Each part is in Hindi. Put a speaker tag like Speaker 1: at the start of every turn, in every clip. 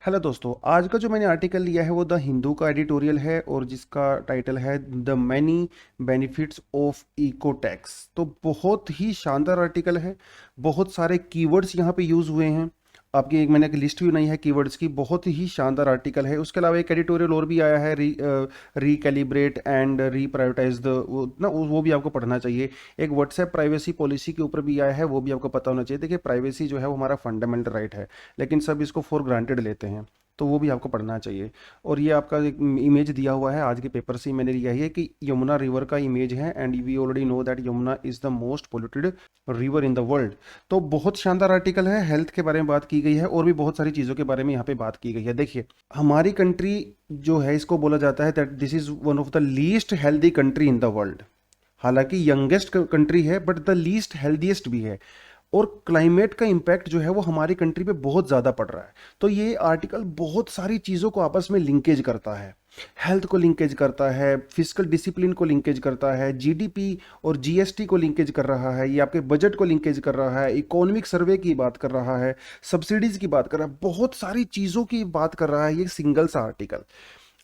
Speaker 1: हेलो दोस्तों, आज का जो मैंने आर्टिकल लिया है वो द हिंदू का एडिटोरियल है और जिसका टाइटल है the many benefits of eco tax. तो बहुत ही शानदार आर्टिकल है। बहुत सारे कीवर्ड्स यहाँ पे यूज़ हुए हैं। आपकी एक मैंने एक लिस्ट भी बनाई है कीवर्ड्स की। बहुत ही शानदार आर्टिकल है। उसके अलावा एक एडिटोरियल और भी आया है, रिकैलिब्रेट एंड रीप्रायोरिटाइज द, वो भी आपको पढ़ना चाहिए। एक व्हाट्सएप प्राइवेसी पॉलिसी के ऊपर भी आया है, वो भी आपको पता होना चाहिए। देखिए, प्राइवेसी जो है वो हमारा फंडामेंटल राइट है, लेकिन सब इसको फॉर ग्रांटेड लेते हैं, तो वो भी आपको पढ़ना चाहिए। और ये आपका एक इमेज दिया हुआ है, आज के पेपर से ही मैंने लिया है कि यमुना रिवर का इमेज है, and we already know that Yamuna is the most polluted river in the world. तो बहुत शानदार आर्टिकल है। हेल्थ के बारे में बात की गई है और भी बहुत सारी चीज़ों के बारे में यहाँ पे बात की गई है। देखिए, हमारी कंट्री जो है, इसको बोला जाता है that this is one of the least healthy country in the world. हालांकि यंगेस्ट कंट्री है, बट द लीस्ट हेल्दीएस्ट भी है। और क्लाइमेट का इम्पैक्ट जो है वो हमारी कंट्री पे बहुत ज़्यादा पड़ रहा है। तो ये आर्टिकल बहुत सारी चीज़ों को आपस में लिंकेज करता है। हेल्थ को लिंकेज करता है, फिजिकल डिसिप्लिन को लिंकेज करता है, जीडीपी और जीएसटी को लिंकेज कर रहा है, ये आपके बजट को लिंकेज कर रहा है, इकोनॉमिक सर्वे की बात कर रहा है, सब्सिडीज की बात कर रहा है, बहुत सारी चीज़ों की बात कर रहा है ये सिंगल सा आर्टिकल।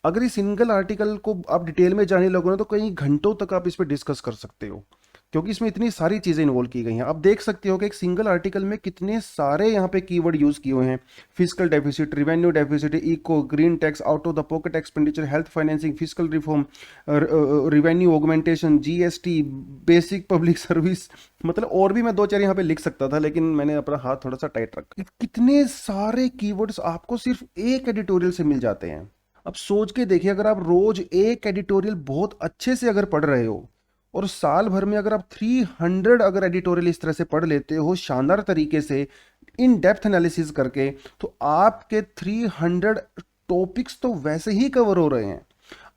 Speaker 1: अगर इस सिंगल आर्टिकल को आप डिटेल में जाने लगो ना, तो कई घंटों तक आप इस पर डिस्कस कर सकते हो, क्योंकि इसमें इतनी सारी चीज़ें इन्वॉल्व की गई हैं। आप देख सकते हो कि एक सिंगल आर्टिकल में कितने सारे यहाँ पे कीवर्ड यूज़ किए हुए हैं। Physical deficit, revenue deficit, eco, green tax, out of the pocket expenditure, health financing, physical reform, revenue augmentation, GST, basic public service. मतलब और भी मैं दो चार यहाँ पे लिख सकता था, लेकिन मैंने अपना हाथ थोड़ा सा टाइट रखा। कितने सारे कीवर्ड्स आपको सिर्फ एक एडिटोरियल से मिल जाते हैं। अब सोच के देखिए, अगर आप रोज एक एडिटोरियल बहुत अच्छे से अगर पढ़ रहे हो, और साल भर में अगर आप 300 अगर एडिटोरियल इस तरह से पढ़ लेते हो शानदार तरीके से, इन डेप्थ एनालिसिस करके, तो आपके 300 टॉपिक्स तो वैसे ही कवर हो रहे हैं।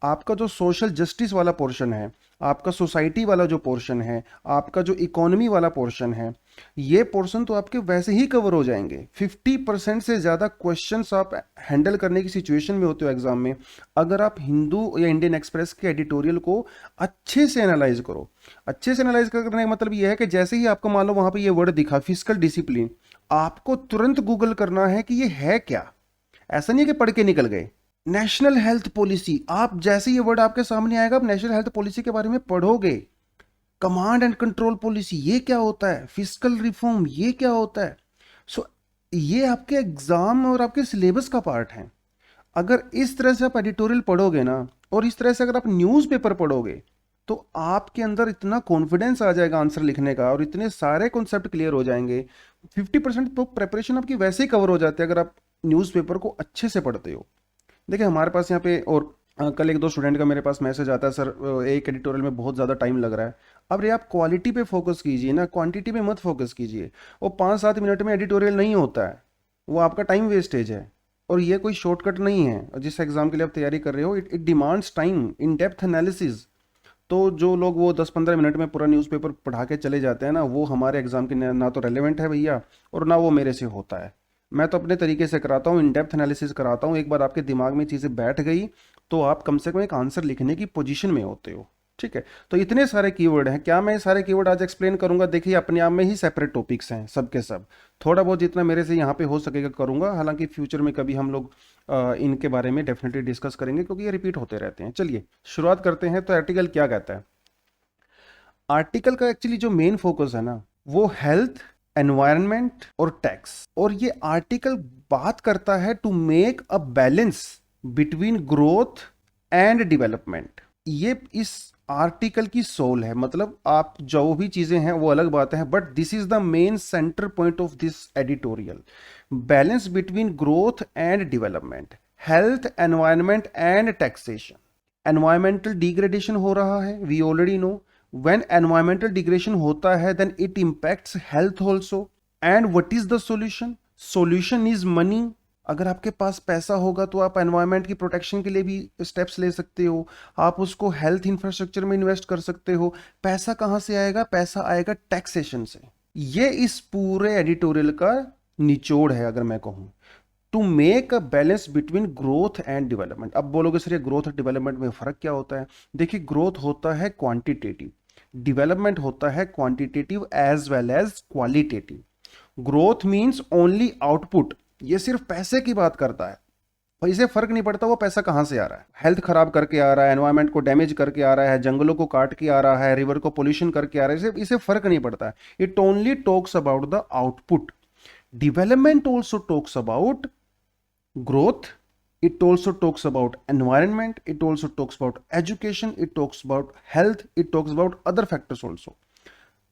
Speaker 1: आपका जो सोशल जस्टिस वाला पोर्शन है, आपका सोसाइटी वाला जो पोर्शन है, आपका जो इकोनॉमी वाला पोर्शन है, ये पोर्शन तो आपके वैसे ही कवर हो जाएंगे। 50% से ज़्यादा क्वेश्चंस आप हैंडल करने की सिचुएशन में होते हो एग्जाम में, अगर आप हिंदू या इंडियन एक्सप्रेस के एडिटोरियल को अच्छे से एनालाइज करो। अच्छे से एनालाइज करने का मतलब ये है कि जैसे ही आपको मान लो वहाँ पे ये वर्ड दिखा, फिजिकल डिसिप्लिन, आपको तुरंत गूगल करना है कि ये है क्या। ऐसा नहीं है कि पढ़ के निकल गए। नेशनल हेल्थ पॉलिसी, आप जैसे ये वर्ड आपके सामने आएगा, आप नेशनल हेल्थ पॉलिसी के बारे में पढ़ोगे। कमांड एंड कंट्रोल पॉलिसी, ये क्या होता है। फिजिकल रिफॉर्म, ये क्या होता है। सो ये आपके एग्जाम और आपके सिलेबस का पार्ट है। अगर इस तरह से आप एडिटोरियल पढ़ोगे ना, और इस तरह से अगर आप न्यूज़पेपर पढ़ोगे, तो आपके अंदर इतना कॉन्फिडेंस आ जाएगा आंसर लिखने का, और इतने सारे कॉन्सेप्ट क्लियर हो जाएंगे। 50% तो प्रेपरेशन आपकी वैसे ही कवर हो जाती है अगर आप न्यूज़पेपर को अच्छे से पढ़ते हो। देखिए, हमारे पास यहाँ पे और कल एक दो स्टूडेंट का मेरे पास मैसेज आता है, सर एक एडिटोरियल में बहुत ज़्यादा टाइम लग रहा है। अब रे, आप क्वालिटी पे फोकस कीजिए ना, क्वांटिटी पे मत फोकस कीजिए। वो 5-7 मिनट में एडिटोरियल नहीं होता है, वो आपका टाइम वेस्टेज है। और ये कोई शॉर्टकट नहीं है। जिस एग्जाम के लिए आप तैयारी कर रहे हो, it demands time in depth analysis. तो जो लोग वो 10-15 मिनट में पूरा न्यूज़पेपर पढ़ा के चले जाते हैं ना, वो हमारे एग्जाम के ना तो रेलेवेंट है भैया, और ना वो मेरे से होता है। मैं तो अपने तरीके से कराता हूँ, इन डेप्थ एनालिसिस कराता हूँ। एक बार आपके दिमाग में चीज़ें बैठ गई, तो आप कम से कम एक आंसर लिखने की पोजीशन में होते हो। ठीक है, तो इतने सारे कीवर्ड हैं। क्या मैं ये सारे कीवर्ड आज एक्सप्लेन करूंगा? देखिए, अपने आप में ही सेपरेट टॉपिक्स हैं सब के सब। थोड़ा बहुत जितना मेरे से यहाँ पे हो सकेगा करूंगा। हालांकि फ्यूचर में कभी हम लोग इनके बारे में डेफिनेटली डिस्कस करेंगे, क्योंकि ये रिपीट होते रहते हैं। चलिए शुरुआत करते हैं। तो आर्टिकल क्या कहता है? आर्टिकल का एक्चुअली जो मेन फोकस है ना, वो हेल्थ, एनवायरनमेंट और टैक्स। और ये आर्टिकल बात करता है to make a balance between growth and development. ये इस आर्टिकल की सोल है। मतलब आप जो भी चीजें हैं वो अलग बात है, but this is the main centre point of this editorial. Balance between growth and development, health, environment and taxation. Environmental degradation हो रहा है, we already know. When environmental degradation होता है, then it impacts health also. And what is the solution? Solution is money. अगर आपके पास पैसा होगा तो आप एनवायरनमेंट की प्रोटेक्शन के लिए भी स्टेप्स ले सकते हो। आप उसको हेल्थ इंफ्रास्ट्रक्चर में इन्वेस्ट कर सकते हो। पैसा कहाँ से आएगा? पैसा आएगा टैक्सेशन से। ये इस पूरे एडिटोरियल का निचोड़ है, अगर मैं कहूँ। To make a balance between growth and development. अब बोलोगे सर, ये ग्रोथ और डेवलपमेंट में फर्क क्या होता है? देखिए, ग्रोथ होता है क्वांटिटेटिव, डेवलपमेंट होता है quantitative as well as qualitative. Growth means only output, ये सिर्फ पैसे की बात करता है। और इसे फर्क नहीं पड़ता वो पैसा कहाँ से आ रहा है। हेल्थ खराब करके आ रहा है, एनवायरनमेंट को डैमेज करके आ रहा है, जंगलों को काट के आ रहा है, रिवर को पोल्यूशन करके आ रहा है, इसे फर्क नहीं पड़ता है। It only talks about the output. Development also talks about growth, it also talks about environment, it also talks about education, it talks about health, it talks about other factors also।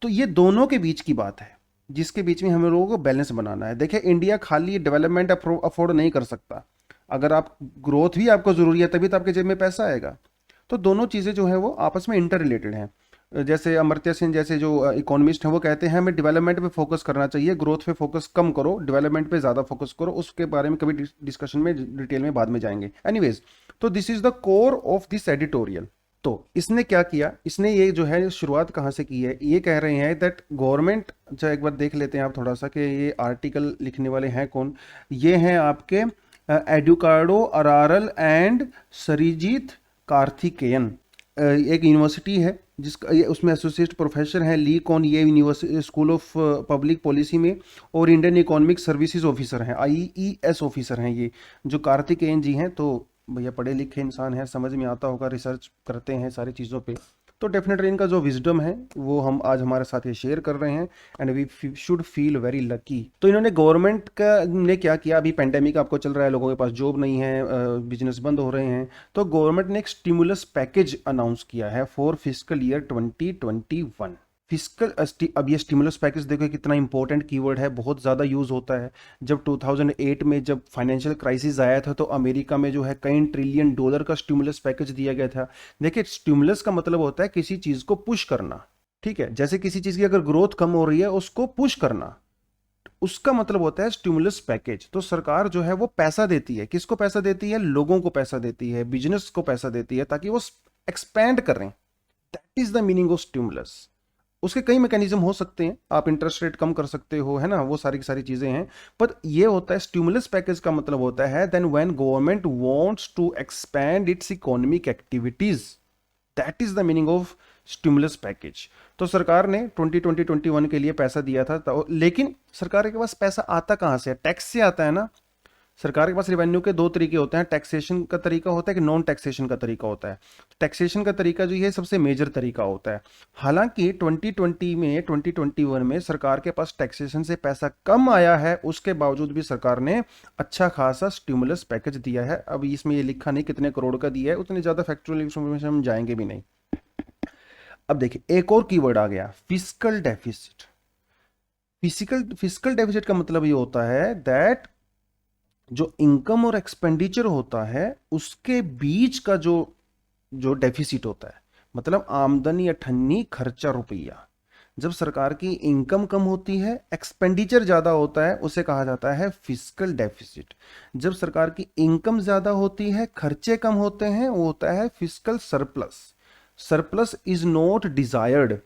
Speaker 1: तो ये दोनों के बीच की बात है जिसके बीच में हम लोगों को बैलेंस बनाना है। देखिए इंडिया खाली डेवलपमेंट अफोर्ड नहीं कर सकता, अगर आप ग्रोथ भी आपको जरूरी है तभी तो आपके जेब में पैसा आएगा। तो दोनों चीज़ें जो है वो आपस में इंटर रिलेटेड हैं। जैसे अमर्त्य सेन जैसे जो इकोनॉमिस्ट हैं वो कहते हैं हमें डेवलपमेंट पे फोकस करना चाहिए, ग्रोथ पे फोकस कम करो, डेवलपमेंट पे ज़्यादा फोकस करो। उसके बारे में कभी डिस्कशन में डिटेल में बाद में जाएंगे। एनीवेज, तो this is the core of this editorial. तो इसने क्या किया, इसने ये जो है शुरुआत कहाँ से की है, ये कह रहे हैं दैट गवर्नमेंट, अच्छा एक बार देख लेते हैं आप थोड़ा सा कि ये आर्टिकल लिखने वाले हैं कौन। ये हैं आपके एडुकार्डो अरारल एंड सरीजीत कार्थिकेयन। एक यूनिवर्सिटी है जिसका उसमें एसोसिएट प्रोफेसर हैं ली कॉन ये university school of public policy में, और इंडियन इकोनॉमिक सर्विसेज ऑफिसर हैं, IES ऑफिसर हैं ये जो कार्तिकेयन जी हैं। तो भैया पढ़े लिखे इंसान हैं, समझ में आता होगा, रिसर्च करते हैं सारी चीज़ों पे, तो डेफिनेटली इनका जो विजडम है वो हम आज हमारे साथ ये शेयर कर रहे हैं and we should feel very lucky. तो इन्होंने गवर्नमेंट का ने क्या किया, अभी पेंडेमिक आपको चल रहा है, लोगों के पास जॉब नहीं है, बिजनेस बंद हो रहे हैं, तो गवर्नमेंट ने एक स्टिमुलस पैकेज अनाउंस किया है फॉर फिस्कल ईयर 2021। फिस्कल अब ये स्टिमुलस पैकेज देखो कितना इंपॉर्टेंट कीवर्ड है, बहुत ज़्यादा यूज़ होता है। जब 2008 में जब फाइनेंशियल क्राइसिस आया था तो अमेरिका में जो है कई ट्रिलियन डॉलर का स्टिमुलस पैकेज दिया गया था। देखिए स्टिमुलस का मतलब होता है किसी चीज़ को पुश करना, ठीक है, जैसे किसी चीज़ की अगर ग्रोथ कम हो रही है उसको पुश करना, उसका मतलब होता है स्टिमुलस पैकेज। तो सरकार जो है वो पैसा देती है, किसको पैसा देती है, लोगों को पैसा देती है, बिजनेस को पैसा देती है ताकि वो एक्सपैंड करें। That is the meaning of stimulus. उसके कई मैकेनिज्म हो सकते हैं, आप इंटरेस्ट रेट कम कर सकते हो, है ना, वो सारी की सारी चीजें हैं। पर ये होता है स्टिमुलस पैकेज का मतलब होता है then when government wants to expand its economic activities, that is the meaning of stimulus package. तो सरकार ने 2020-21 के लिए पैसा दिया था, लेकिन सरकार के पास पैसा आता कहाँ से है, टैक्स से आता है ना। सरकार के पास रेवेन्यू के दो तरीके होते हैं, टैक्सेशन का तरीका होता है कि नॉन टैक्सेशन का तरीका होता है। टैक्सेशन का तरीका जो ये सबसे मेजर तरीका होता है। हालांकि 2021 में सरकार के पास टैक्सेशन से पैसा कम आया है, उसके बावजूद भी सरकार ने अच्छा खासा स्टिमुलस पैकेज दिया है। अब इसमें ये लिखा नहीं कितने करोड़ का दिया है, उतनी ज्यादा फैक्चुअल इंफॉर्मेशन हम जाएंगे भी नहीं। अब देखिए एक और कीवर्ड आ गया, फिस्कल डेफिसिट। फिस्कल डेफिसिट का मतलब ये होता है दैट जो इनकम और एक्सपेंडिचर होता है उसके बीच का जो जो डेफिसिट होता है, मतलब आमदनी अठन्नी खर्चा रुपया। जब सरकार की इनकम कम होती है, एक्सपेंडिचर ज्यादा होता है, उसे कहा जाता है फिस्कल डेफिसिट। जब सरकार की इनकम ज्यादा होती है, खर्चे कम होते हैं, वो होता है fiscal surplus. Surplus is not desired,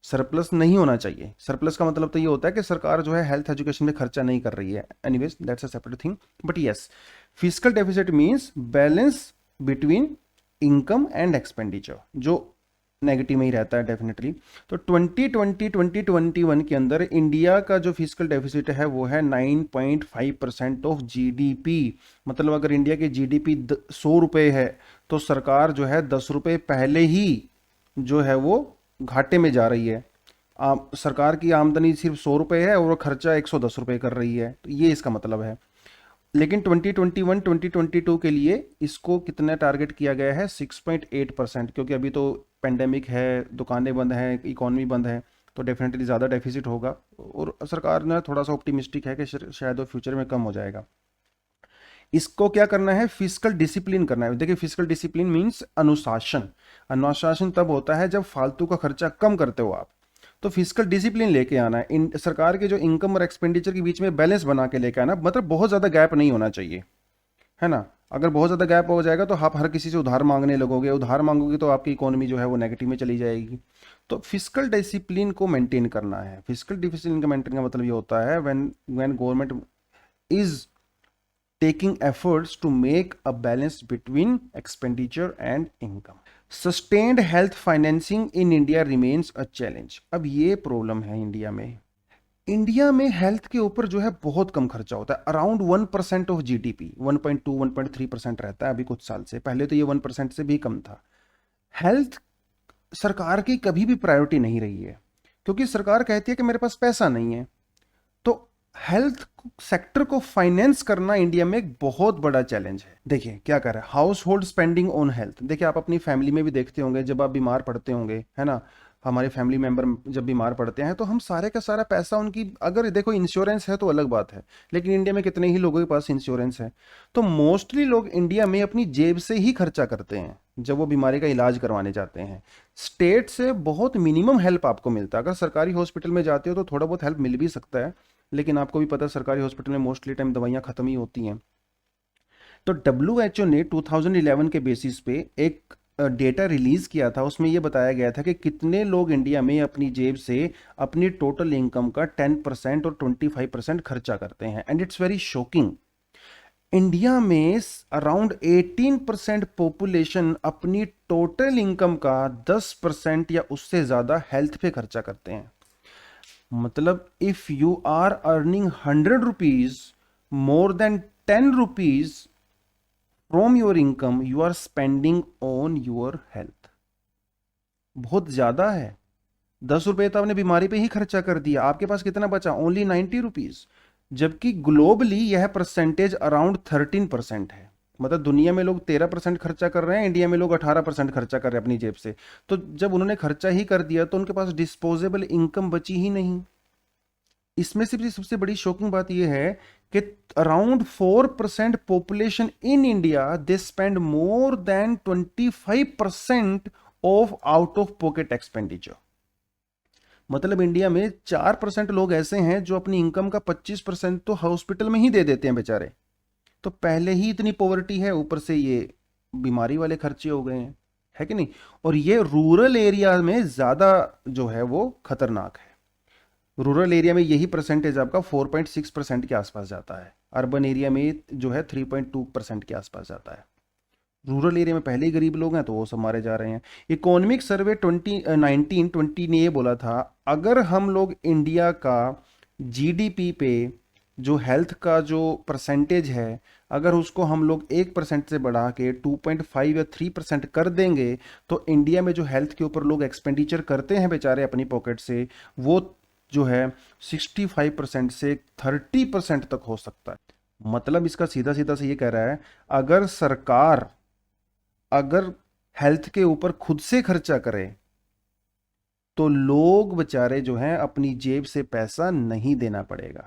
Speaker 1: surplus नहीं होना चाहिए। सरप्लस का मतलब तो ये होता है कि सरकार जो है हेल्थ एजुकेशन में खर्चा नहीं कर रही है। Anyways that's a separate thing, but yes fiscal deficit means balance between income and expenditure, जो नेगेटिव में ही रहता है डेफिनेटली। तो 2020-2021 के अंदर इंडिया का जो फिस्कल डेफिसिट है वो है 9.5% ऑफ जीडीपी। मतलब अगर इंडिया की जीडीपी 100 रुपये है तो सरकार जो है 10 रुपये पहले ही जो है वो घाटे में जा रही है। सरकार की आमदनी सिर्फ 100 रुपये है और खर्चा 110 रुपये कर रही है, तो ये इसका मतलब है। लेकिन 2021-2022 के लिए इसको कितना टारगेट किया गया है, 6.8%, क्योंकि अभी तो पेंडेमिक है, दुकानें बंद हैं, इकोनॉमी बंद है, तो डेफिनेटली ज़्यादा डेफिसिट होगा। और सरकार ने थोड़ा सा ऑप्टिमिस्टिक है कि शायद वो फ्यूचर में कम हो जाएगा। इसको क्या करना है, फिस्कल डिसिप्लिन करना है। देखिए फिस्कल डिसिप्लिन मीन्स अनुशासन। अनुशासन तब होता है जब फालतू का खर्चा कम करते हो आप। तो फिस्कल डिसिप्लिन लेके आना है, सरकार के जो इनकम और एक्सपेंडिचर के बीच में बैलेंस बना के लेके आना, मतलब बहुत ज़्यादा गैप नहीं होना चाहिए, है ना। अगर बहुत ज़्यादा गैप हो जाएगा तो आप हर किसी से उधार मांगने लगोगे, उधार मांगोगे तो आपकी इकोनॉमी जो है वो नेगेटिव में चली जाएगी। तो फिस्कल डिसिप्लिन को मेंटेन करना है। फिस्कल डिसिप्लिन का मेंटेन का मतलब ये होता है when government is taking efforts to make a balance between expenditure and income. Sustained health financing in India remains a challenge. अब ये प्रॉब्लम है इंडिया में, इंडिया में हेल्थ के ऊपर जो है बहुत कम खर्चा होता है, अराउंड 1% ऑफ जीडीपी, 1.2 1.3% रहता है अभी कुछ साल से, पहले तो ये 1% से भी कम था। हेल्थ सरकार की कभी भी प्रायोरिटी नहीं रही है, क्योंकि सरकार कहती है कि मेरे पास पैसा नहीं है। तो हेल्थ सेक्टर को फाइनेंस करना इंडिया में एक बहुत बड़ा चैलेंज है। देखिए क्या कर रहा है, house hold spending on health. देखिए आप अपनी फैमिली में भी देखते होंगे, जब आप बीमार पड़ते होंगे, है ना, हमारे फैमिली मेंबर जब बीमार पड़ते हैं तो हम सारे का सारा पैसा उनकी, अगर देखो इंश्योरेंस है तो अलग बात है, लेकिन इंडिया में कितने ही लोगों के पास इंश्योरेंस है। तो मोस्टली लोग इंडिया में अपनी जेब से ही खर्चा करते हैं जब वो बीमारी का इलाज करवाने जाते हैं। स्टेट से बहुत मिनिमम हेल्प आपको मिलता है। अगर सरकारी हॉस्पिटल में जाते हो तो थोड़ा बहुत हेल्प मिल भी सकता है, लेकिन आपको भी पता है सरकारी हॉस्पिटल में मोस्टली टाइम दवाइयाँ खत्म ही होती हैं। तो डब्ल्यूएचओ ने 2011 के बेसिस पे एक डेटा रिलीज किया था, उसमें यह बताया गया था कि कितने लोग इंडिया में अपनी जेब से अपनी टोटल इनकम का 10% और 25% खर्चा करते हैं। And it's very shocking. India में अराउंड 18% पॉपुलेशन अपनी टोटल इनकम का 10% या उससे ज्यादा हेल्थ पे खर्चा करते हैं। मतलब if you are earning 100 rupees, more than 10 rupees from your income you are spending on your health. बहुत ज्यादा है। 10 रुपए तो आपने बीमारी पे ही खर्चा कर दिया, आपके पास कितना बचा, ओनली 90 रुपीज। जबकि ग्लोबली यह परसेंटेज अराउंड 13% है। मतलब दुनिया में लोग 13% खर्चा कर रहे हैं, इंडिया में लोग 18% खर्चा कर रहे हैं अपनी जेब से। तो जब उन्होंने खर्चा ही कर दिया तो उनके पास डिस्पोजेबल इनकम बची ही नहीं। इसमें से भी सबसे बड़ी शॉकिंग बात यह है कि around 4% population in India they spend more than 25% of out of pocket expenditure. मतलब इंडिया में 4% लोग ऐसे हैं जो अपनी इनकम का 25% तो हॉस्पिटल में ही दे देते हैं बेचारे। तो पहले ही इतनी पॉवर्टी है, ऊपर से ये बीमारी वाले खर्चे हो गए हैं, है कि नहीं। और ये रूरल एरिया में ज्यादा जो है वो खतरनाक है। रूरल एरिया में यही परसेंटेज आपका 4.6% के आसपास जाता है, अर्बन एरिया में जो है 3.2% के आसपास जाता है। रूरल एरिया में पहले ही गरीब लोग हैं तो वो सब मारे जा रहे हैं। इकोनॉमिक सर्वे 1920 ने ये बोला था, अगर हम लोग इंडिया का जीडीपी पे जो हेल्थ का जो परसेंटेज है, अगर उसको हम लोग 1% से बढ़ा के 2.5 या 3% कर देंगे, तो इंडिया में जो हेल्थ के ऊपर लोग एक्सपेंडिचर करते हैं बेचारे अपनी पॉकेट से, वो जो है 65% से 30% तक हो सकता है। मतलब इसका सीधा सीधा से ये कह रहा है, अगर सरकार अगर हेल्थ के ऊपर खुद से खर्चा करे तो लोग बेचारे जो हैं अपनी जेब से पैसा नहीं देना पड़ेगा।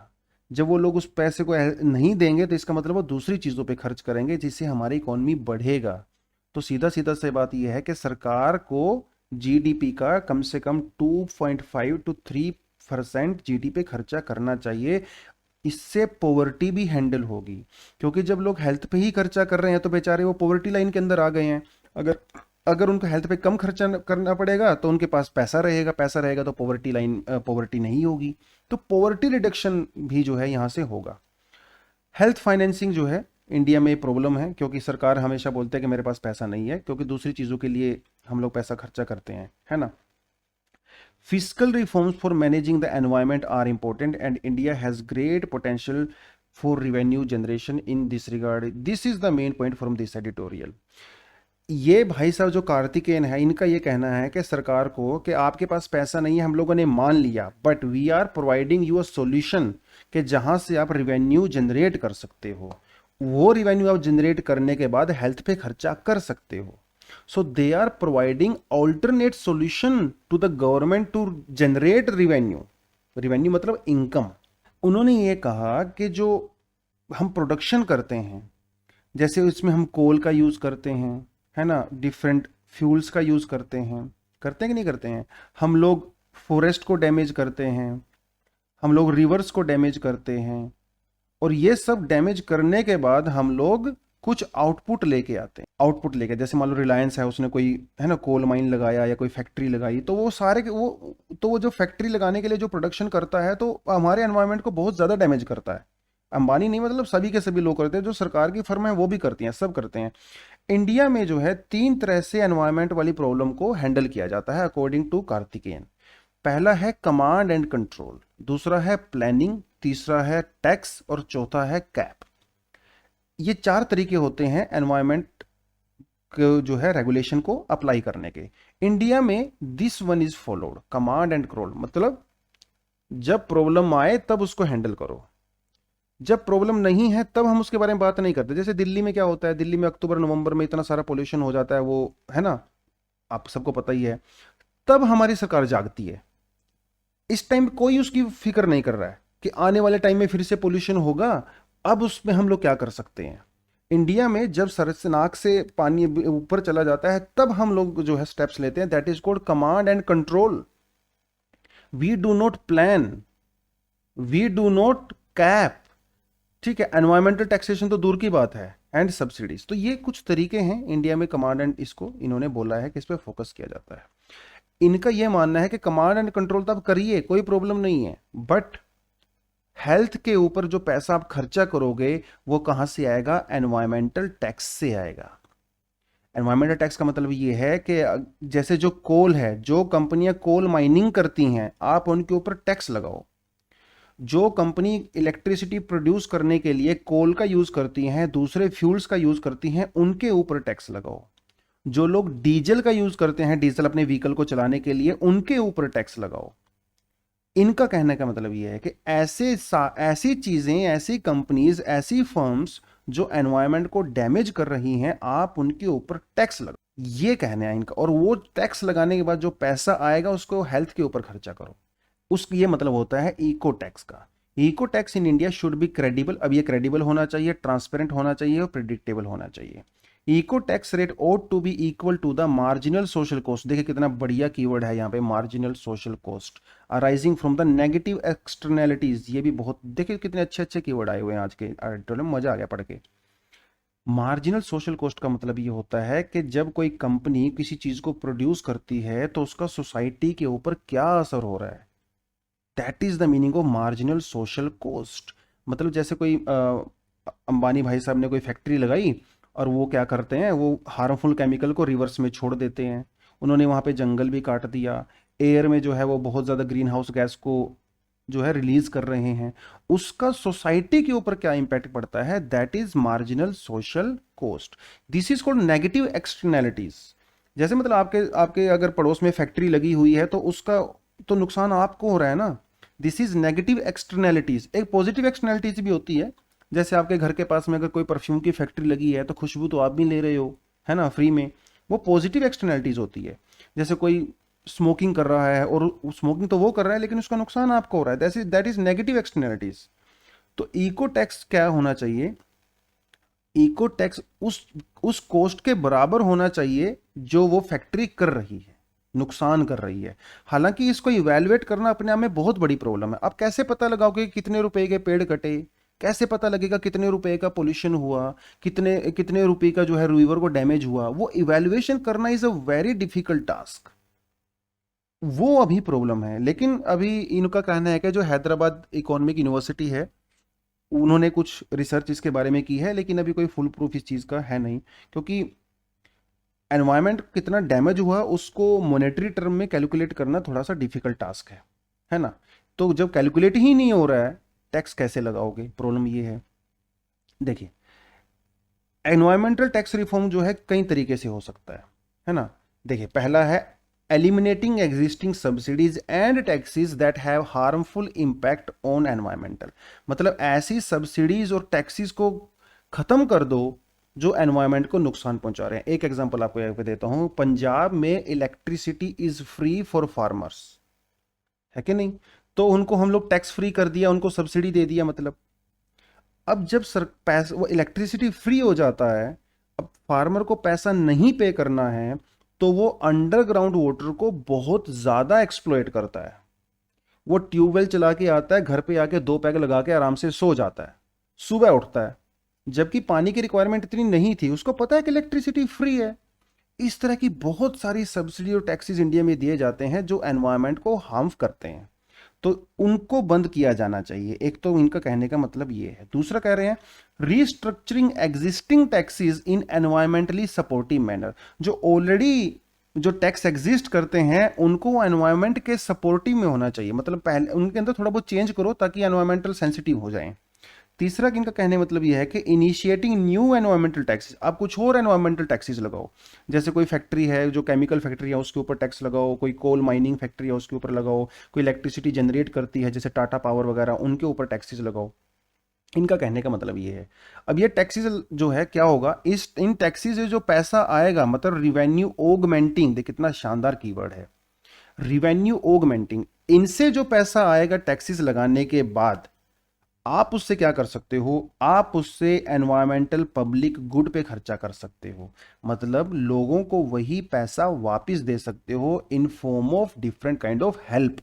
Speaker 1: जब वो लोग उस पैसे को नहीं देंगे तो इसका मतलब वो दूसरी चीज़ों पे खर्च करेंगे, जिससे हमारी इकोनॉमी बढ़ेगा। तो सीधा सीधा से बात यह है कि सरकार को जीडीपी का कम से कम 2.5 to 3% जीडीपी पे खर्चा करना चाहिए। इससे पॉवर्टी भी हैंडल होगी, क्योंकि जब लोग हेल्थ पे ही खर्चा कर रहे हैं तो बेचारे वो पॉवर्टी लाइन के अंदर आ गए हैं। अगर अगर उनको हेल्थ पे कम खर्चा करना पड़ेगा तो उनके पास पैसा रहेगा, पैसा रहेगा तो पॉवर्टी नहीं होगी। तो पॉवर्टी रिडक्शन भी जो है यहाँ से होगा। हेल्थ फाइनेंसिंग जो है इंडिया में प्रॉब्लम है, क्योंकि सरकार हमेशा बोलते हैं कि मेरे पास पैसा नहीं है, क्योंकि दूसरी चीज़ों के लिए हम लोग पैसा खर्चा करते हैं, है ना। Fiscal reforms for managing the environment are important, and India has great potential for revenue generation in this regard. This is the main point from this editorial. ये भाई साहब जो कार्तिकेयन है, इनका ये कहना है कि सरकार को कि आपके पास पैसा नहीं है, हम लोगों ने मान लिया, but we are providing you a solution कि जहां से आप रेवेन्यू जनरेट कर सकते हो, वो रेवेन्यू आप जनरेट करने के बाद हेल्थ पे खर्चा कर सकते हो। So they are providing alternate solution to the government to generate revenue. revenue मतलब इनकम। उन्होंने ये कहा कि जो हम प्रोडक्शन करते हैं, जैसे इसमें हम कोल का यूज़ करते हैं, है ना, डिफरेंट फ्यूल्स का यूज़ करते हैं कि नहीं करते हैं। हम लोग फॉरेस्ट को डैमेज करते हैं, हम लोग रिवर्स को डैमेज करते हैं, और ये सब डैमेज करने के बाद हम लोग कुछ आउटपुट लेके आते हैं। आउटपुट लेके, जैसे मान लो रिलायंस है, उसने कोई, है ना, कोल माइन लगाया या कोई फैक्ट्री लगाई, तो वो सारे वो जो फैक्ट्री लगाने के लिए जो प्रोडक्शन करता है तो हमारे एनवायरनमेंट को बहुत ज़्यादा डैमेज करता है। अंबानी नहीं, मतलब सभी के सभी लोग करते हैं, जो सरकार की फर्म है वो भी करती हैं, सब करते हैं। इंडिया में जो है 3 तरह से एनवायरनमेंट वाली प्रॉब्लम को हैंडल किया जाता है अकॉर्डिंग टू कार्तिकेयन। पहला है कमांड एंड कंट्रोल, दूसरा है प्लानिंग, तीसरा है टैक्स और चौथा है कैप। ये 4 तरीके होते हैं एनवायरमेंट जो है रेगुलेशन को अप्लाई करने के। इंडिया में this one is followed, command and control, मतलब जब प्रॉब्लम आए तब उसको हैंडल करो, जब प्रॉब्लम नहीं है तब हम उसके बारे में बात नहीं करते। जैसे दिल्ली में क्या होता है, दिल्ली में अक्टूबर नवंबर में इतना सारा पोल्यूशन हो जाता है, वो है ना, आप सबको पता ही है। तब हमारी सरकार जागती है। इस टाइम कोई उसकी फिक्र नहीं कर रहा है कि आने वाले टाइम में फिर से पोल्यूशन होगा, अब उसमें हम लोग क्या कर सकते हैं। इंडिया में जब सर से नाक से पानी ऊपर चला जाता है तब हम लोग जो है स्टेप्स लेते हैं, that is called command and control. We do not plan, we do not cap, ठीक है। एनवायरमेंटल टैक्सेशन तो दूर की बात है, एंड सब्सिडीज। तो ये कुछ तरीके हैं इंडिया में कमांड एंड, इसको इन्होंने बोला है कि इस पर फोकस किया जाता है। इनका यह मानना है कि कमांड एंड कंट्रोल तो आप करिए, कोई प्रॉब्लम नहीं है, बट हेल्थ के ऊपर जो पैसा आप खर्चा करोगे वो कहां से आएगा, एनवायरमेंटल टैक्स से आएगा। एनवायरमेंटल टैक्स का मतलब ये है कि जैसे जो कोल है, जो कंपनियां कोल माइनिंग करती हैं, आप उनके ऊपर टैक्स लगाओ। जो कंपनी इलेक्ट्रिसिटी प्रोड्यूस करने के लिए कोल का यूज करती हैं, दूसरे फ्यूल्स का यूज करती हैं, उनके ऊपर टैक्स लगाओ। जो लोग डीजल का यूज करते हैं, डीजल अपने व्हीकल को चलाने के लिए, उनके ऊपर टैक्स लगाओ। इनका कहने का मतलब यह है कि ऐसी चीजें, ऐसी कंपनीज, ऐसी फर्म्स जो एनवायरनमेंट को डैमेज कर रही हैं, आप उनके ऊपर टैक्स लगाओ, ये कहना है इनका। और वो टैक्स लगाने के बाद जो पैसा आएगा उसको हेल्थ के ऊपर खर्चा करो, उसका ये मतलब होता है इको टैक्स का। Eco tax in India should be credible. अब ये क्रेडिबल होना चाहिए, ट्रांसपेरेंट होना चाहिए और प्रिडिक्टेबल होना चाहिए। Eco tax rate ought to be equal to the marginal social cost. देखिए कितना बढ़िया कीवर्ड है यहाँ पे, marginal social cost arising from the negative externalities. ये भी बहुत, देखिए कितने अच्छे अच्छे कीवर्ड आए हुए हैं आज के आर्टिकल में, मजा आ गया पढ़ के। मार्जिनल सोशल कॉस्ट का मतलब ये होता है कि जब कोई कंपनी किसी चीज को प्रोड्यूस करती है तो उसका सोसाइटी के ऊपर क्या असर हो रहा है, that is the meaning of marginal social cost. मतलब जैसे कोई अंबानी भाई साहब ने कोई फैक्ट्री लगाई और वो क्या करते हैं, वो हार्मफुल केमिकल को रिवर्स में छोड़ देते हैं। उन्होंने वहाँ पे जंगल भी काट दिया, एयर में जो है वो बहुत ज़्यादा ग्रीन हाउस गैस को जो है रिलीज कर रहे हैं। उसका सोसाइटी के ऊपर क्या इंपैक्ट पड़ता है, that is marginal social cost. This is called negative externalities. जैसे मतलब आपके आपके अगर पड़ोस में फैक्ट्री लगी हुई है तो उसका तो नुकसान आपको हो रहा है ना, दिस इज नेगेटिव एक्सटर्नैलिटीज। एक पॉजिटिव एक्सटर्नैलिटीज भी होती है, जैसे आपके घर के पास में अगर कोई परफ्यूम की फैक्ट्री लगी है तो खुशबू तो आप भी ले रहे हो, है ना, फ्री में। वो पॉजिटिव एक्सटर्नैलिटीज होती है। जैसे कोई स्मोकिंग कर रहा है और स्मोकिंग तो वो कर रहा है लेकिन उसका नुकसान आपको हो रहा है, दैट इज नेगेटिव एक्सटर्नैलिटीज। तो इको टैक्स क्या होना चाहिए, इको टैक्स उस कॉस्ट के बराबर होना चाहिए जो वो फैक्ट्री कर रही है, नुकसान कर रही है। हालांकि इसको इवैल्यूएट करना अपने आप में बहुत बड़ी प्रॉब्लम है। आप कैसे पता लगाओगे कितने रुपए के पेड़ कटे, कैसे पता लगेगा कितने रुपए का पोल्यूशन हुआ, कितने कितने रुपए का जो है रिवर को डैमेज हुआ, वो इवैल्यूएशन करना is a very difficult task. वो अभी प्रॉब्लम है। लेकिन अभी इनका कहना है कि जो हैदराबाद इकोनॉमिक यूनिवर्सिटी है, उन्होंने कुछ रिसर्च इसके बारे में की है, लेकिन अभी कोई फुल प्रूफ इस चीज़ का है नहीं, क्योंकि एनवायरनमेंट कितना डैमेज हुआ उसको मॉनेटरी टर्म में कैलकुलेट करना थोड़ा सा डिफिकल्ट टास्क है ना। तो जब कैलकुलेट ही नहीं हो रहा है, टैक्स कैसे लगाओगे, प्रॉब्लम ये है। देखिए एनवायरमेंटल टैक्स रिफॉर्म जो है कई तरीके से हो सकता है ना। देखिए पहला है eliminating existing subsidies and taxes that have harmful impact on environmental। मतलब ऐसी सब्सिडीज और टैक्सेस को खत्म कर दो जो एनवायरनमेंट को नुकसान पहुंचा रहे हैं। एक एग्जांपल आपको यहाँ पे देता हूं, पंजाब में electricity is free for farmers, है कि नहीं। तो उनको हम लोग टैक्स फ्री कर दिया, उनको सब्सिडी दे दिया। मतलब अब जब पैसा, वो इलेक्ट्रिसिटी फ्री हो जाता है, अब फार्मर को पैसा नहीं पे करना है तो वो अंडरग्राउंड वाटर को बहुत ज्यादा एक्सप्लॉइट करता है। वो ट्यूबवेल चला के आता है, घर पे आके 2 पैग लगा के आराम से सो जाता है, सुबह उठता है, जबकि पानी की रिक्वायरमेंट इतनी नहीं थी, उसको पता है कि इलेक्ट्रिसिटी फ्री है। इस तरह की बहुत सारी सब्सिडी और टैक्सेस इंडिया में दिए जाते हैं जो एनवायरनमेंट को हार्म करते हैं, तो उनको बंद किया जाना चाहिए। एक तो इनका कहने का मतलब ये है। दूसरा कह रहे हैं रीस्ट्रक्चरिंग एग्जिस्टिंग टैक्सेस इन एनवायरमेंटली सपोर्टिव मैनर। जो ऑलरेडी जो टैक्स एग्जिस्ट करते हैं उनको एनवायरनमेंट के सपोर्टिव में होना चाहिए, मतलब पहले उनके अंदर थोड़ा बहुत चेंज करो ताकि एनवायरमेंटल सेंसिटिव हो जाए। तीसरा इनका कहने मतलब यह है कि इनिशिएटिंग न्यू एनवायरमेंटल टैक्सेस, आप कुछ और एनवायरमेंटल टैक्सेस लगाओ, जैसे कोई फैक्ट्री है जो केमिकल फैक्ट्री है उसके ऊपर टैक्स लगाओ, कोई कोल माइनिंग फैक्ट्री है उसके ऊपर लगाओ, कोई इलेक्ट्रिसिटी जनरेट करती है जैसे टाटा पावर वगैरह उनके ऊपर टैक्सेस लगाओ। इनका कहने का मतलब ये है। अब ये टैक्सेस जो है क्या होगा, इस इन टैक्सेस से जो पैसा आएगा, मतलब रिवेन्यू ऑगमेंटिंग, देख कितना शानदार कीवर्ड है, रिवेन्यू ऑगमेंटिंग, इनसे जो पैसा आएगा टैक्सेस लगाने के बाद, आप उससे क्या कर सकते हो, आप उससे एनवायरमेंटल पब्लिक गुड पे खर्चा कर सकते हो, मतलब लोगों को वही पैसा वापस दे सकते हो in form of different kind of help,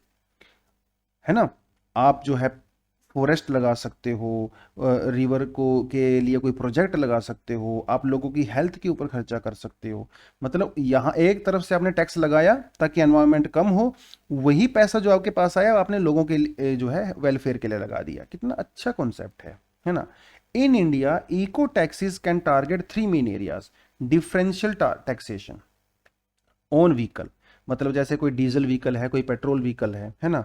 Speaker 1: है ना। आप जो है फॉरेस्ट लगा सकते हो, रिवर को के लिए कोई प्रोजेक्ट लगा सकते हो, आप लोगों की हेल्थ के ऊपर खर्चा कर सकते हो। मतलब यहाँ एक तरफ से आपने टैक्स लगाया ताकि एनवायरनमेंट कम हो, वही पैसा जो आपके पास आया आपने लोगों के लिए जो है वेलफेयर के लिए लगा दिया। कितना अच्छा कॉन्सेप्ट है ना। In India eco taxes can target three main areas, differential taxation on vehicle, मतलब जैसे कोई डीजल व्हीकल है, कोई पेट्रोल व्हीकल है ना,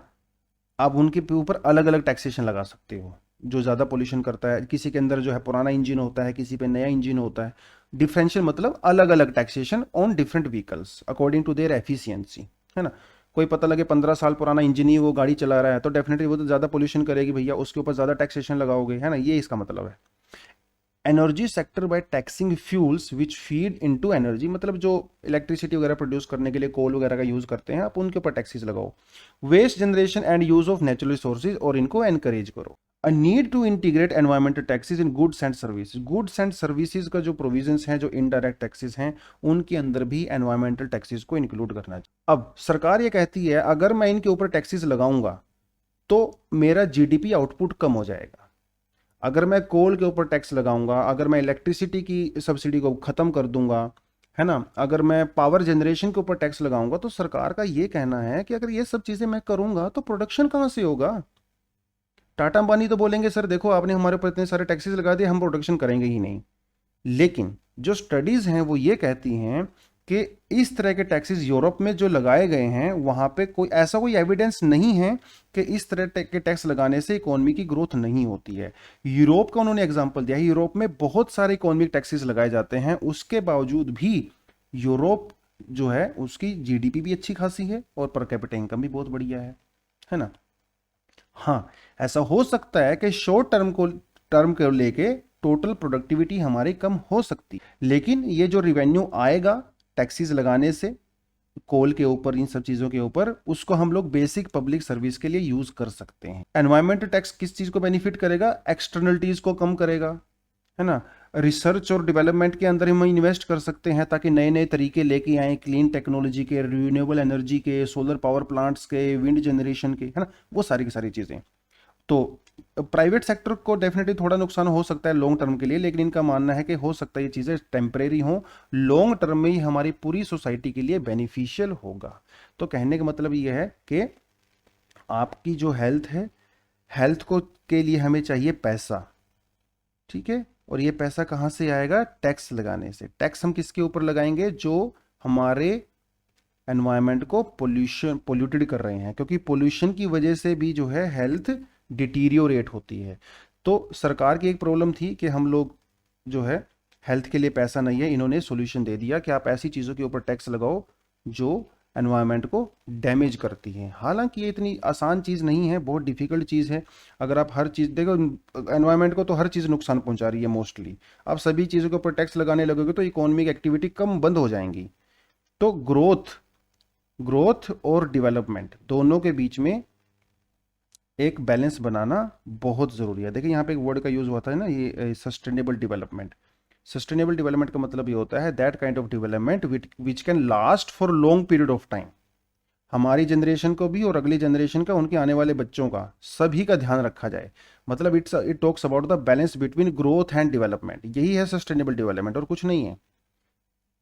Speaker 1: आप उनके ऊपर अलग अलग टैक्सेशन लगा सकते हो। जो ज़्यादा पोल्यूशन करता है, किसी के अंदर जो है पुराना इंजन होता है, किसी पे नया इंजन होता है, डिफरेंशियल मतलब अलग अलग taxation on different vehicles according to their efficiency, है ना। कोई पता लगे 15 साल पुराना इंजन ही वो गाड़ी चला रहा है तो डेफिनेटली वो तो ज़्यादा पोल्यूशन करेगी भैया, उसके ऊपर ज़्यादा टैक्सेशन लगाओगे, है ना, ये इसका मतलब है। Energy sector by taxing fuels which feed into energy, मतलब जो इलेक्ट्रिसिटी वगैरह प्रोड्यूस करने के लिए कोल वगैरह का यूज करते हैं, आप उनके ऊपर टैक्सेस लगाओ। Waste generation and use of natural resources, और इनको एनकरेज करो। A need to integrate environmental taxes in goods and services, goods and services का जो प्रोविजंस हैं, जो इनडायरेक्ट टैक्सेस हैं, उनके अंदर भी एनवायरमेंटल टैक्सेस को इंक्लूड करना चाहिए। अब सरकार ये कहती है अगर मैं इनके ऊपर टैक्सेस लगाऊंगा तो मेरा जीडीपी आउटपुट कम हो जाएगा। अगर मैं कोल के ऊपर टैक्स लगाऊंगा, अगर मैं इलेक्ट्रिसिटी की सब्सिडी को खत्म कर दूंगा, है ना, अगर मैं पावर जनरेशन के ऊपर टैक्स लगाऊंगा, तो सरकार का ये कहना है कि अगर ये सब चीजें मैं करूंगा तो प्रोडक्शन कहां से होगा। टाटा अंबानी तो बोलेंगे सर देखो आपने हमारे ऊपर इतने सारे टैक्सेस लगा दिए, हम प्रोडक्शन करेंगे ही नहीं। लेकिन जो स्टडीज हैं वो ये कहती हैं कि इस तरह के टैक्सेस यूरोप में जो लगाए गए हैं वहां पे कोई एविडेंस नहीं है कि इस तरह के टैक्स लगाने से इकोनॉमी की ग्रोथ नहीं होती है। यूरोप का उन्होंने एग्जांपल दिया है, यूरोप में बहुत सारे इकोनॉमिक टैक्सेस लगाए जाते हैं, उसके बावजूद भी यूरोप जो है उसकी जीडीपी भी अच्छी खासी है और पर कैपिटा इनकम भी बहुत बढ़िया है ना। हाँ, ऐसा हो सकता है कि शॉर्ट टर्म को लेके टोटल प्रोडक्टिविटी हमारी कम हो सकती है, लेकिन ये जो रिवेन्यू आएगा टैक्सेस लगाने से कोल के ऊपर, इन सब चीजों के ऊपर, उसको हम लोग बेसिक पब्लिक सर्विस के लिए यूज कर सकते हैं। एनवायरमेंटल टैक्स किस चीज को बेनिफिट करेगा, एक्सटर्नलिटीज को कम करेगा, है ना। रिसर्च और डेवलपमेंट के अंदर हम इन्वेस्ट कर सकते हैं ताकि नए नए तरीके लेके आए, क्लीन टेक्नोलॉजी के, रिन्यूएबल एनर्जी के, सोलर पावर प्लांट्स के, विंड जनरेशन के, है ना, वो सारी की सारी चीजें। तो प्राइवेट सेक्टर को डेफिनेटली थोड़ा नुकसान हो सकता है लॉन्ग टर्म के लिए, लेकिन इनका मानना है कि हो सकता है ये चीज़ें टेम्परेरी हों, लॉन्ग टर्म में ही हमारी पूरी सोसाइटी के लिए बेनिफिशियल होगा। तो कहने का मतलब ये है कि आपकी जो हेल्थ है, हेल्थ को के लिए हमें चाहिए पैसा, ठीक है, और ये पैसा कहाँ से आएगा, टैक्स लगाने से। टैक्स हम किसके ऊपर लगाएंगे, जो हमारे एनवायरनमेंट को पोल्यूटेड कर रहे हैं, क्योंकि पोल्यूशन की वजह से भी जो है हेल्थ डिटीरियोरेट होती है। तो सरकार की एक प्रॉब्लम थी कि हम लोग जो है हेल्थ के लिए पैसा नहीं है, इन्होंने सॉल्यूशन दे दिया कि आप ऐसी चीज़ों के ऊपर टैक्स लगाओ जो एनवायरनमेंट को डैमेज करती हैं। हालांकि ये इतनी आसान चीज़ नहीं है, बहुत डिफिकल्ट चीज़ है। अगर आप हर चीज़ देखो, एनवायरनमेंट को तो हर चीज़ नुकसान पहुंचा रही है मोस्टली, आप सभी चीज़ों के ऊपर टैक्स लगाने लगोगे तो इकोनॉमिक एक्टिविटी कम बंद हो जाएंगी। तो ग्रोथ और डेवलपमेंट दोनों के बीच में एक बैलेंस बनाना बहुत ज़रूरी है। देखिए यहाँ पे एक वर्ड का यूज़ हुआ था ना, ये सस्टेनेबल डेवलपमेंट। सस्टेनेबल डेवलपमेंट का मतलब ये होता है that kind of development which can last for long period of time. हमारी जनरेशन को भी और अगली जनरेशन का, उनके आने वाले बच्चों का, सभी का ध्यान रखा जाए। मतलब it talks about the balance between growth and development, यही है सस्टेनेबल डेवलपमेंट और कुछ नहीं है।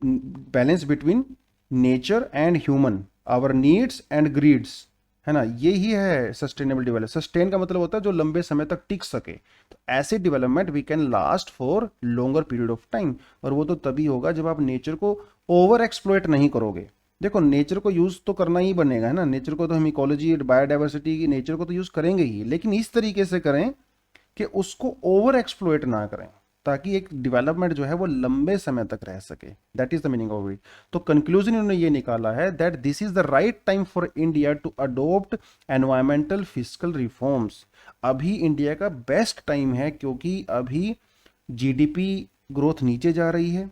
Speaker 1: Balance between nature and human, our needs and greeds, है ना, यही है सस्टेनेबल डेवलपमेंट। सस्टेन का मतलब होता है जो लंबे समय तक टिक सके। तो ऐसे development we can last for longer period of time, और वो तो तभी होगा जब आप नेचर को ओवर एक्सप्लॉइट नहीं करोगे। देखो नेचर को यूज़ तो करना ही बनेगा, है ना, नेचर को तो हम इकोलॉजी बायोडाइवर्सिटी की नेचर को तो यूज़ करेंगे ही, लेकिन इस तरीके से करें कि उसको ओवर एक्सप्लॉइट ना करें, ताकि एक डेवलपमेंट जो है वो लंबे समय तक रह सके। That is the meaning of it. तो कंक्लूजन इन्होंने ये निकाला है that this is the right time for India to adopt environmental physical reforms. अभी इंडिया का बेस्ट टाइम है, क्योंकि अभी जीडीपी ग्रोथ नीचे जा रही है,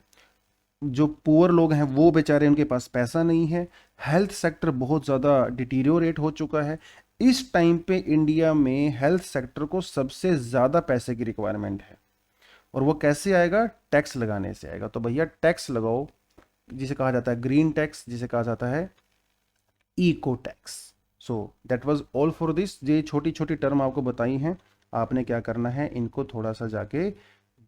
Speaker 1: जो पुअर लोग हैं वो बेचारे उनके पास पैसा नहीं है, हेल्थ सेक्टर बहुत ज़्यादा डिटीरियोरेट हो चुका है। इस टाइम पे इंडिया में हेल्थ सेक्टर को सबसे ज़्यादा पैसे की रिक्वायरमेंट है, और वो कैसे आएगा? टैक्स लगाने से आएगा। तो भैया टैक्स लगाओ, जिसे कहा जाता है ग्रीन टैक्स, जिसे कहा जाता है eco tax. So that was all for this. ये छोटी छोटी टर्म आपको बताई हैं, आपने क्या करना है, इनको थोड़ा सा जाके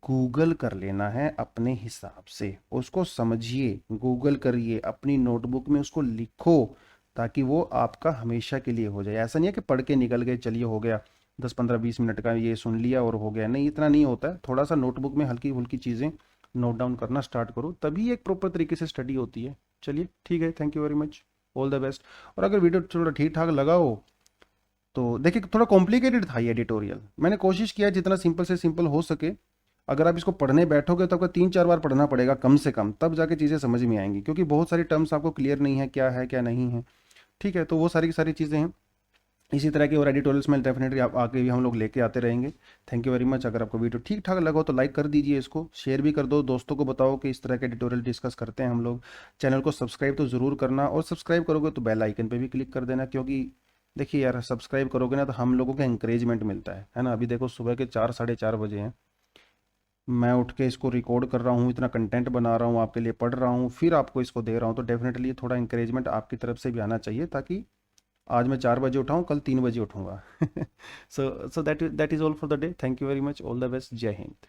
Speaker 1: गूगल कर लेना है अपने हिसाब से, उसको समझिए, गूगल करिए, अपनी नोटबुक में उसको लिखो, ताकि वो आपका हमेशा के लिए हो जाए। ऐसा नहीं है कि पढ़ के निकल गए, चलिए हो गया 10 15 20 मिनट का ये सुन लिया और हो गया, नहीं, इतना नहीं होता है। थोड़ा सा नोटबुक में हल्की फुल्की चीज़ें नोट डाउन करना स्टार्ट करो, तभी एक प्रॉपर तरीके से स्टडी होती है। चलिए ठीक है, thank you very much, all the best. और अगर वीडियो थोड़ा ठीक ठाक लगा हो तो देखिए, थोड़ा कॉम्प्लिकेटेड था ये एडिटोरियल, मैंने कोशिश किया जितना सिंपल से सिंपल हो सके। अगर आप इसको पढ़ने बैठोगे तो आपको 3 4 बार पढ़ना पड़ेगा कम से कम, तब जाके चीज़ें समझ में आएंगी, क्योंकि बहुत सारी टर्म्स आपको क्लियर नहीं है क्या नहीं है। ठीक है, तो वो सारी की सारी चीज़ें हैं। इसी तरह के और एडिटोरियल्स में डेफिनेटली आप आगे भी हम लोग लेके आते रहेंगे। Thank you very much. अगर आपको वीडियो ठीक ठाक लगा हो तो लाइक कर दीजिए, इसको शेयर भी कर दो, दोस्तों को बताओ कि इस तरह के एडिटोरियल डिस्कस करते हैं हम लोग। चैनल को सब्सक्राइब तो ज़रूर करना, और सब्सक्राइब करोगे तो बेल आइकन पे भी क्लिक कर देना, क्योंकि देखिए यार, सब्सक्राइब करोगे ना तो हम लोगों को इंकरेजमेंट मिलता है ना। अभी देखो सुबह के 4 साढ़े 4 बजे हैं, मैं उठ के इसको रिकॉर्ड कर रहा हूँ, इतना कंटेंट बना रहा हूँ, आपके लिए पढ़ रहा हूँ, फिर आपको इसको दे रहा हूँ, तो डेफिनेटली थोड़ा इंकरेजमेंट आपकी तरफ से भी आना चाहिए, ताकि आज मैं 4 बजे उठाऊँ, कल 3 बजे उठूँगा। So that is all for the day. Thank you very much, all the best, Jai Hind.